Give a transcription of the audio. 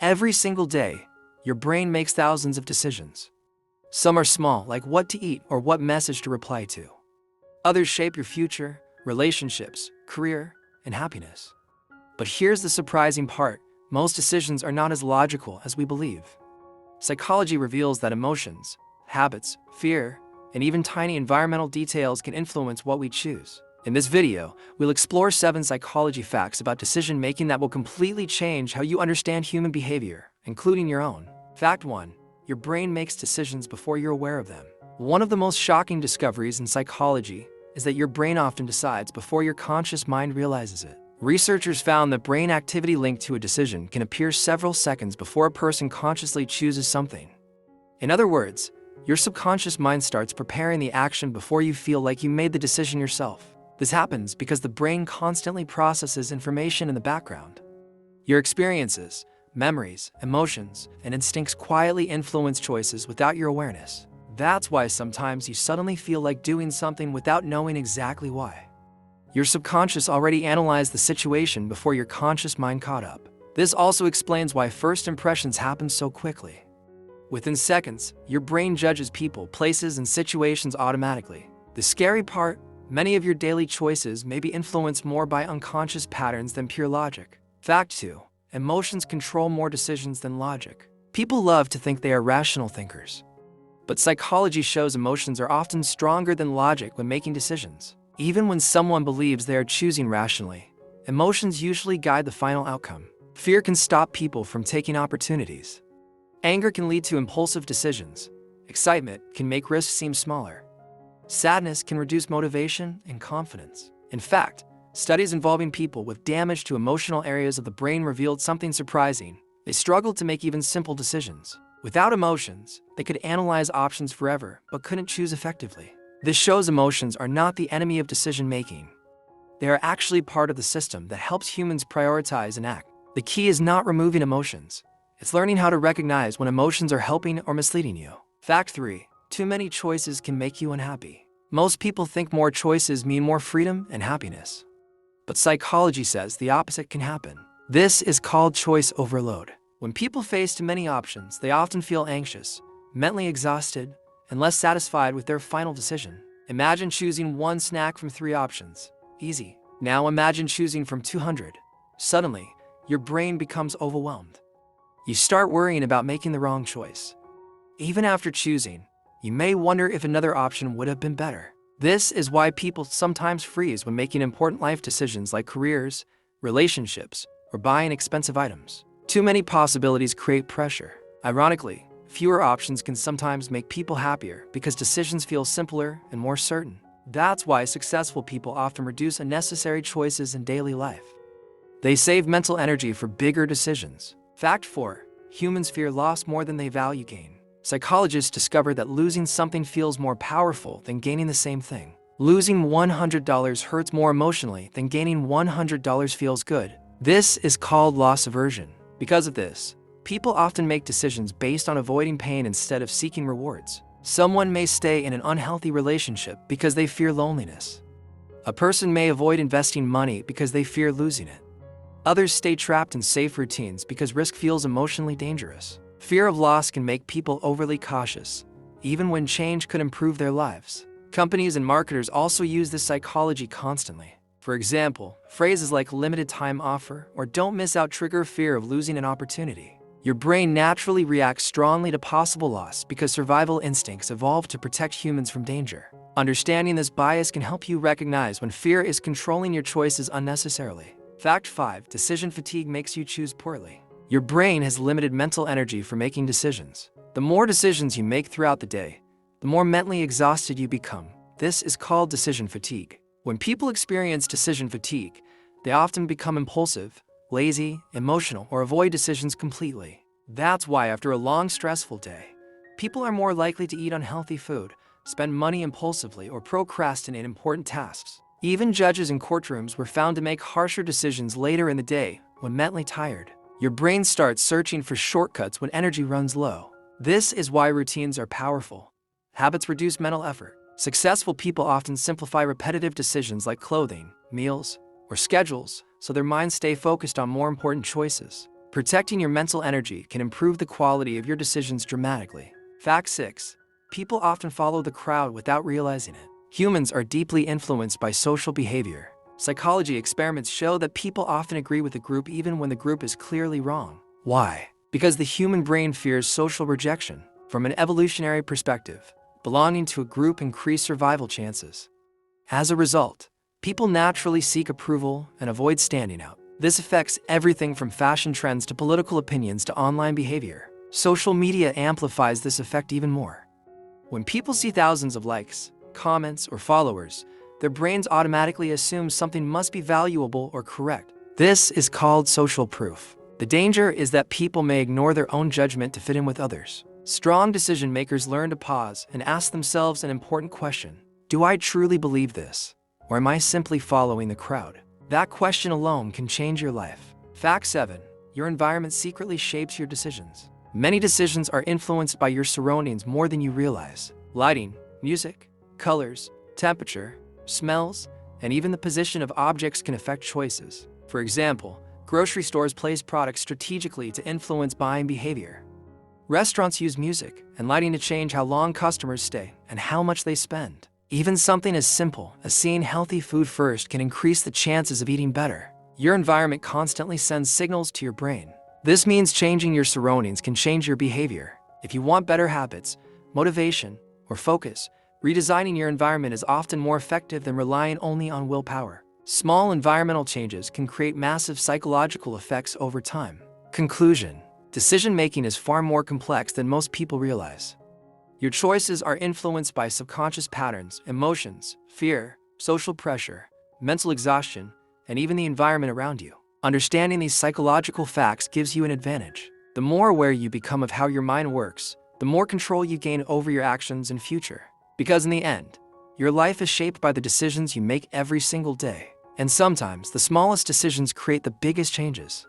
Every single day, your brain makes thousands of decisions. Some are small, like what to eat or what message to reply to. Others shape your future, relationships, career, and happiness. But here's the surprising part. Most decisions are not as logical as we believe. Psychology reveals that emotions, habits, fear, and even tiny environmental details can influence what we choose. In this video, we'll explore 7 psychology facts about decision-making that will completely change how you understand human behavior, including your own. Fact 1. Your brain makes decisions before you're aware of them. One of the most shocking discoveries in psychology is that your brain often decides before your conscious mind realizes it. Researchers found that brain activity linked to a decision can appear several seconds before a person consciously chooses something. In other words, your subconscious mind starts preparing the action before you feel like you made the decision yourself. This happens because the brain constantly processes information in the background. Your experiences, memories, emotions, and instincts quietly influence choices without your awareness. That's why sometimes you suddenly feel like doing something without knowing exactly why. Your subconscious already analyzed the situation before your conscious mind caught up. This also explains why first impressions happen so quickly. Within seconds, your brain judges people, places, and situations automatically. The scary part, many of your daily choices may be influenced more by unconscious patterns than pure logic. Fact 2. Emotions control more decisions than logic. People love to think they are rational thinkers. But psychology shows emotions are often stronger than logic when making decisions. Even when someone believes they are choosing rationally, emotions usually guide the final outcome. Fear can stop people from taking opportunities. Anger can lead to impulsive decisions. Excitement can make risks seem smaller. Sadness can reduce motivation and confidence. In fact, studies involving people with damage to emotional areas of the brain revealed something surprising. They struggled to make even simple decisions. Without emotions, they could analyze options forever, but couldn't choose effectively. This shows emotions are not the enemy of decision-making. They are actually part of the system that helps humans prioritize and act. The key is not removing emotions. It's learning how to recognize when emotions are helping or misleading you. Fact 3. Too many choices can make you unhappy. Most people think more choices mean more freedom and happiness. But psychology says the opposite can happen. This is called choice overload. When people face too many options, they often feel anxious, mentally exhausted, and less satisfied with their final decision. Imagine choosing one snack from 3 options. Easy. Now imagine choosing from 200. Suddenly, your brain becomes overwhelmed. You start worrying about making the wrong choice. Even after choosing, you may wonder if another option would have been better. This is why people sometimes freeze when making important life decisions like careers, relationships, or buying expensive items. Too many possibilities create pressure. Ironically, fewer options can sometimes make people happier because decisions feel simpler and more certain. That's why successful people often reduce unnecessary choices in daily life. They save mental energy for bigger decisions. Fact 4. Humans fear loss more than they value gain. Psychologists discovered that losing something feels more powerful than gaining the same thing. Losing $100 hurts more emotionally than gaining $100 feels good. This is called loss aversion. Because of this, people often make decisions based on avoiding pain instead of seeking rewards. Someone may stay in an unhealthy relationship because they fear loneliness. A person may avoid investing money because they fear losing it. Others stay trapped in safe routines because risk feels emotionally dangerous. Fear of loss can make people overly cautious, even when change could improve their lives. Companies and marketers also use this psychology constantly. For example, phrases like limited time offer or don't miss out trigger fear of losing an opportunity. Your brain naturally reacts strongly to possible loss because survival instincts evolved to protect humans from danger. Understanding this bias can help you recognize when fear is controlling your choices unnecessarily. Fact 5. Decision fatigue makes you choose poorly. Your brain has limited mental energy for making decisions. The more decisions you make throughout the day, the more mentally exhausted you become. This is called decision fatigue. When people experience decision fatigue, they often become impulsive, lazy, emotional, or avoid decisions completely. That's why after a long, stressful day, people are more likely to eat unhealthy food, spend money impulsively, or procrastinate important tasks. Even judges in courtrooms were found to make harsher decisions later in the day when mentally tired. Your brain starts searching for shortcuts when energy runs low. This is why routines are powerful. Habits reduce mental effort. Successful people often simplify repetitive decisions like clothing, meals, or schedules so their minds stay focused on more important choices. Protecting your mental energy can improve the quality of your decisions dramatically. Fact 6. People often follow the crowd without realizing it. Humans are deeply influenced by social behavior. Psychology experiments show that people often agree with a group even when the group is clearly wrong. Why? Because the human brain fears social rejection. From an evolutionary perspective, belonging to a group increases survival chances. As a result, people naturally seek approval and avoid standing out. This affects everything from fashion trends to political opinions to online behavior. Social media amplifies this effect even more. When people see thousands of likes, comments, or followers, their brains automatically assume something must be valuable or correct. This is called social proof. The danger is that people may ignore their own judgment to fit in with others. Strong decision makers learn to pause and ask themselves an important question. Do I truly believe this? Or am I simply following the crowd? That question alone can change your life. Fact 7. Your environment secretly shapes your decisions. Many decisions are influenced by your surroundings more than you realize. Lighting, music, colors, temperature, smells, and even the position of objects can affect choices. For example, grocery stores place products strategically to influence buying behavior. Restaurants use music and lighting to change how long customers stay and how much they spend. Even something as simple as seeing healthy food first can increase the chances of eating better. Your environment constantly sends signals to your brain. This means changing your surroundings can change your behavior. If you want better habits, motivation, or focus, redesigning your environment is often more effective than relying only on willpower. Small environmental changes can create massive psychological effects over time. Conclusion: decision-making is far more complex than most people realize. Your choices are influenced by subconscious patterns, emotions, fear, social pressure, mental exhaustion, and even the environment around you. Understanding these psychological facts gives you an advantage. The more aware you become of how your mind works, the more control you gain over your actions and future. Because in the end, your life is shaped by the decisions you make every single day. And sometimes, the smallest decisions create the biggest changes.